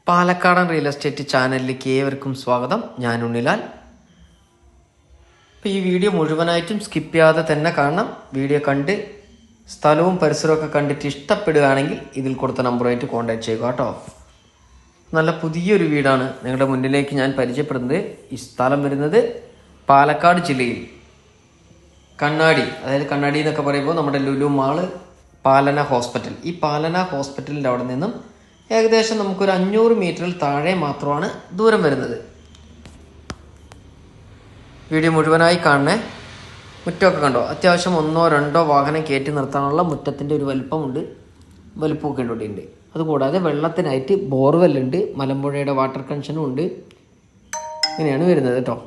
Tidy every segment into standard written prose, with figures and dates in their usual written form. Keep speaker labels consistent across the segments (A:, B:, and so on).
A: പാലക്കാടൻ real estate ചാനലിലേക്ക് ഏവർക്കും സ്വാഗതം. ഞാൻ ഉണ്ണിലാൽ. ഇപ്പോൾ ഈ വീഡിയോ മുഴുവനായിട്ടും സ്കിപ്പ് ചെയ്യാതെ തന്നെ കാണണം. വീഡിയോ കണ്ട് സ്ഥലവും പരിസരമൊക്കെ കണ്ടിട്ട് ഇഷ്ടപ്പെടുകയാണെങ്കിൽ ഇതിൽ കൊടുത്ത നമ്പറുമായിട്ട് കോൺടാക്ട് ചെയ്യുക കേട്ടോ. നല്ല പുതിയൊരു വീടാണ് നിങ്ങളുടെ മുന്നിലേക്ക് ഞാൻ പരിചയപ്പെടുന്നത്. ഈ സ്ഥലം വരുന്നത് പാലക്കാട് ജില്ലയിൽ കണ്ണാടി, അതായത് കണ്ണാടി എന്നൊക്കെ പറയുമ്പോൾ നമ്മുടെ ലുലു മാള്, പാലന ഹോസ്പിറ്റൽ, ഈ പാലന ഹോസ്പിറ്റലിൻ്റെ അവിടെ നിന്നും ഏകദേശം നമുക്കൊരു 500 മീറ്ററിൽ താഴെ മാത്രമാണ് ദൂരം വരുന്നത്. വീഡിയോ മുഴുവനായി കാണണേ. മുറ്റമൊക്കെ കണ്ടോ? അത്യാവശ്യം 1-2 വാഹനം കയറ്റി നിർത്താനുള്ള മുറ്റത്തിൻ്റെ ഒരു വലിപ്പമൊക്കെ ഉണ്ട്. അതുകൂടാതെ വെള്ളത്തിനായിട്ട് ബോർവെല്ലുണ്ട്, മലമ്പുഴയുടെ വാട്ടർ കണക്ഷനും ഉണ്ട്. ഇങ്ങനെയാണ് വരുന്നത് കേട്ടോ.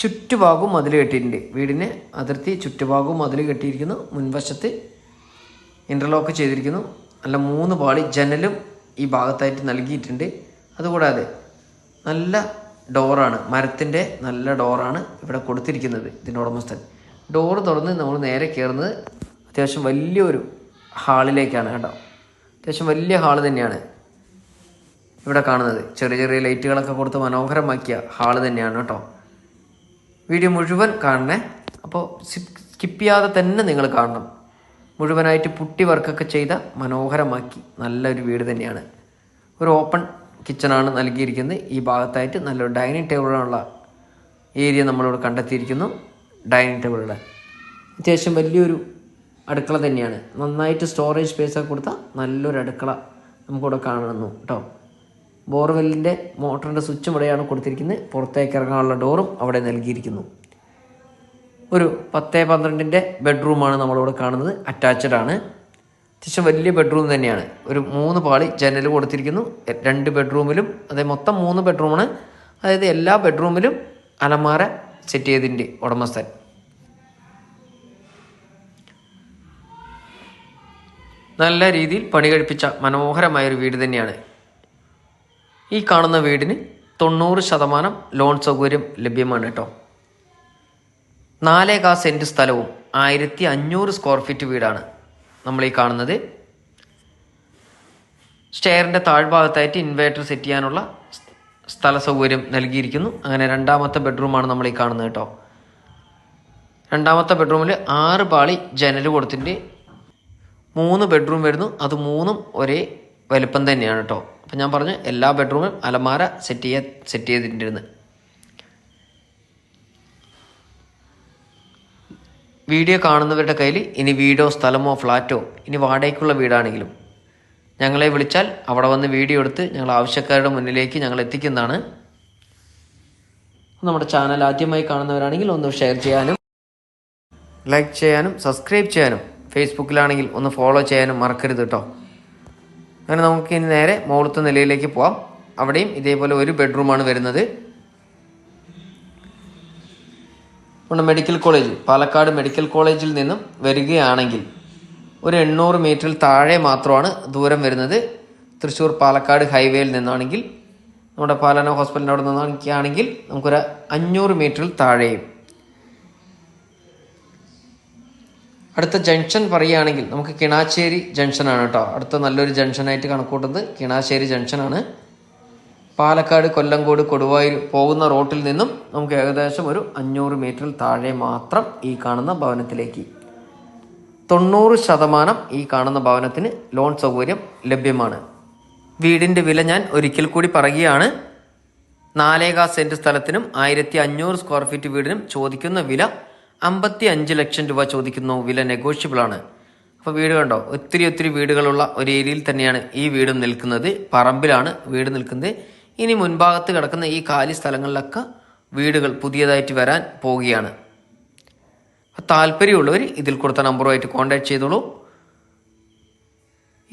A: ചുറ്റുഭാഗവും മതിൽ കെട്ടിയിട്ടുണ്ട്. വീടിന് അതിർത്തി ചുറ്റുഭാഗവും മതിൽ കെട്ടിയിരിക്കുന്നു. മുൻവശത്ത് ഇൻ്റർലോക്ക് ചെയ്തിരിക്കുന്നു. നല്ല 3 പാളി ജനലും ഈ ഭാഗത്തായിട്ട് നൽകിയിട്ടുണ്ട്. അതുകൂടാതെ നല്ല ഡോറാണ്, മരത്തിൻ്റെ നല്ല ഡോറാണ് ഇവിടെ കൊടുത്തിരിക്കുന്നത് ഇതിൻ്റെ ഉടമസ്ഥൻ. ഡോറ് തുറന്ന് നമ്മൾ നേരെ കയറുന്നത് അത്യാവശ്യം വലിയൊരു ഹാളിലേക്കാണ് കേട്ടോ. അത്യാവശ്യം വലിയ ഹാള് തന്നെയാണ് ഇവിടെ കാണുന്നത്. ചെറിയ ചെറിയ ലൈറ്റുകളൊക്കെ കൊടുത്ത് മനോഹരമാക്കിയ ഹാള് തന്നെയാണ് കേട്ടോ. വീഡിയോ മുഴുവൻ കാണണേ. അപ്പോൾ സ്കിപ്പ് ചെയ്യാതെ തന്നെ നിങ്ങൾ കാണണം. മുഴുവനായിട്ട് പുട്ടി വർക്കൊക്കെ ചെയ്ത മനോഹരമാക്കി നല്ലൊരു വീട് തന്നെയാണ്. ഒരു ഓപ്പൺ കിച്ചണാണ് നൽകിയിരിക്കുന്നത്. ഈ ഭാഗത്തായിട്ട് നല്ലൊരു ഡൈനിങ് ടേബിളിനുള്ള ഏരിയ നമ്മളിവിടെ കണ്ടെത്തിയിരിക്കുന്നു. ഡൈനിങ് ടേബിളുടെ അത്യാവശ്യം വലിയൊരു അടുക്കള തന്നെയാണ്. നന്നായിട്ട് സ്റ്റോറേജ് സ്പേസൊക്കെ കൊടുത്ത നല്ലൊരു അടുക്കള നമുക്കിവിടെ കാണുന്നു കേട്ടോ. ബോർവെല്ലിൻ്റെ മോട്ടറിൻ്റെ സ്വിച്ചും ഇവിടെയാണ് കൊടുത്തിരിക്കുന്നത്. പുറത്തേക്ക് ഇറങ്ങാനുള്ള ഡോറും അവിടെ നൽകിയിരിക്കുന്നു. ഒരു 10-12 ബെഡ്റൂമാണ് നമ്മളിവിടെ കാണുന്നത്. അറ്റാച്ച്ഡ് ആണ്. അത്യാവശ്യം വലിയ ബെഡ്റൂം തന്നെയാണ്. ഒരു 3 പാളി ജനൽ കൊടുത്തിരിക്കുന്നു 2 ബെഡ്റൂമിലും. അതായത് മൊത്തം 3 ബെഡ്റൂമാണ്. അതായത് എല്ലാ ബെഡ്റൂമിലും അലമാര സെറ്റ് ചെയ്തിട്ടുണ്ട് ഉടമസ്ഥൻ. നല്ല രീതിയിൽ പണി കഴിപ്പിച്ച മനോഹരമായൊരു വീട് തന്നെയാണ്. ഈ കാണുന്ന വീടിന് 90% ലോൺ സൗകര്യം ലഭ്യമാണ് കേട്ടോ. 4.4 സെൻറ്റ് സ്ഥലവും 1500 സ്ക്വയർ ഫീറ്റ് വീടാണ് നമ്മൾ ഈ കാണുന്നത്. സ്റ്റെയറിൻ്റെ താഴ്ഭാഗത്തായിട്ട് ഇൻവേർട്ടർ സെറ്റ് ചെയ്യാനുള്ള സ്ഥല സൗകര്യം നൽകിയിരിക്കുന്നു. അങ്ങനെ 2ാമത്തെ ബെഡ്റൂമാണ് നമ്മൾ ഈ കാണുന്നത് കേട്ടോ. 2ാമത്തെ ബെഡ്റൂമിൽ 6 പാളി ജനൽ കൊടുത്തിട്ട് 3 ബെഡ്റൂം വരുന്നു. അത് 3ഉം ഒരേ വലിപ്പം തന്നെയാണ് കേട്ടോ. അപ്പം ഞാൻ പറഞ്ഞു എല്ലാ ബെഡ്റൂമും അലമാര സെറ്റ് ചെയ്തിട്ടുണ്ട്. വീഡിയോ കാണുന്നവരുടെ കയ്യിൽ ഇനി വീടോ സ്ഥലമോ ഫ്ലാറ്റോ ഇനി വാടകയ്ക്കുള്ള വീടാണെങ്കിലും ഞങ്ങളെ വിളിച്ചാൽ അവിടെ വന്ന് വീഡിയോ എടുത്ത് ഞങ്ങൾ ആവശ്യക്കാരുടെ മുന്നിലേക്ക് ഞങ്ങൾ എത്തിക്കുന്നതാണ്. നമ്മുടെ ചാനൽ ആദ്യമായി കാണുന്നവരാണെങ്കിൽ ഒന്ന് ഷെയർ ചെയ്യാനും ലൈക്ക് ചെയ്യാനും സബ്സ്ക്രൈബ് ചെയ്യാനും ഫേസ്ബുക്കിലാണെങ്കിൽ ഒന്ന് ഫോളോ ചെയ്യാനും മറക്കരുത് കേട്ടോ. അങ്ങനെ നമുക്ക് ഇനി നേരെ മുകളിലത്തെ നിലയിലേക്ക് പോവാം. അവിടെയും ഇതേപോലെ ഒരു ബെഡ്റൂമാണ് വരുന്നത്. നമ്മുടെ മെഡിക്കൽ കോളേജ്, പാലക്കാട് മെഡിക്കൽ കോളേജിൽ നിന്നും വരികയാണെങ്കിൽ ഒരു 800 മീറ്ററിൽ താഴെ മാത്രമാണ് ദൂരം വരുന്നത്. തൃശ്ശൂർ പാലക്കാട് ഹൈവേയിൽ നിന്നാണെങ്കിൽ നമ്മുടെ പാലന ഹോസ്പിറ്റലിൻ്റെ അവിടെ നിന്നൊക്കെയാണെങ്കിൽ നമുക്കൊരു 500 മീറ്ററിൽ താഴെയും. അടുത്ത ജംഗ്ഷൻ പറയുകയാണെങ്കിൽ നമുക്ക് കിണാശ്ശേരി ജംഗ്ഷനാണ് കേട്ടോ. അടുത്ത നല്ലൊരു ജംഗ്ഷനായിട്ട് കണക്കൂട്ടുന്നത് കിണാശ്ശേരി ജംഗ്ഷനാണ്. പാലക്കാട്, കൊല്ലങ്കോട്, കൊടുവായൂർ പോകുന്ന റോട്ടിൽ നിന്നും നമുക്ക് ഏകദേശം ഒരു 500 മീറ്ററിൽ താഴെ മാത്രം ഈ കാണുന്ന ഭവനത്തിലേക്ക്. 90% ഈ കാണുന്ന ഭവനത്തിന് ലോൺ സൗകര്യം ലഭ്യമാണ്. വീടിൻ്റെ വില ഞാൻ ഒരിക്കൽ കൂടി പറയുകയാണ്. 4.4 സെൻറ്റ് സ്ഥലത്തിനും 1500 സ്ക്വയർ ഫീറ്റ് വീടിനും ചോദിക്കുന്ന വില 55 ലക്ഷം രൂപ ചോദിക്കുന്നു. വില നെഗോഷ്യബിൾ ആണ്. അപ്പോൾ വീട് കണ്ടോ, ഒത്തിരി വീടുകളുള്ള ഒരു ഏരിയയിൽ തന്നെയാണ് ഈ വീടും നിൽക്കുന്നത്. പറമ്പിലാണ് വീട് നിൽക്കുന്നത്. ഇനി മുൻഭാഗത്ത് കിടക്കുന്ന ഈ കാലി സ്ഥലങ്ങളിലൊക്കെ വീടുകൾ പുതിയതായിട്ട് വരാൻ പോവുകയാണ്. താല്പര്യമുള്ളവർ ഇതിൽ കൊടുത്ത നമ്പറുമായിട്ട് കോൺടാക്ട് ചെയ്തോളൂ.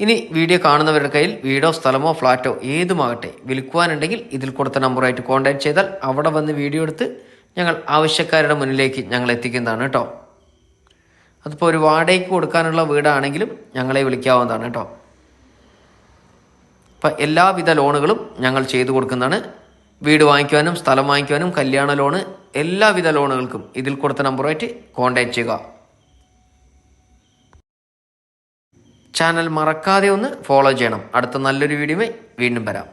A: ഇനി വീഡിയോ കാണുന്നവരുടെ കയ്യിൽ വീടോ സ്ഥലമോ ഫ്ലാറ്റോ ഏതുമാകട്ടെ വിൽക്കുവാനുണ്ടെങ്കിൽ ഇതിൽ കൊടുത്ത നമ്പറുമായിട്ട് കോൺടാക്ട് ചെയ്താൽ അവിടെ വന്ന് വീഡിയോ എടുത്ത് ഞങ്ങൾ ആവശ്യക്കാരുടെ മുന്നിലേക്ക് ഞങ്ങൾ എത്തിക്കുന്നതാണ് കേട്ടോ. അതിപ്പോൾ ഒരു വാടകയ്ക്ക് കൊടുക്കാനുള്ള വീടാണെങ്കിലും ഞങ്ങളെ വിളിക്കാവുന്നതാണ് കേട്ടോ. അപ്പം എല്ലാവിധ ലോണുകളും ഞങ്ങൾ ചെയ്തു കൊടുക്കുന്നതാണ്. വീട് വാങ്ങിക്കുവാനും സ്ഥലം വാങ്ങിക്കുവാനും കല്യാണ ലോണ് എല്ലാവിധ ലോണുകൾക്കും ഇതിൽ കൊടുത്ത നമ്പറുമായിട്ട് കോൺടാക്ട് ചെയ്യുക. ചാനൽ മറക്കാതെ ഒന്ന് ഫോളോ ചെയ്യണം. അടുത്ത നല്ലൊരു വീഡിയോയുമായി വീണ്ടും വരാം.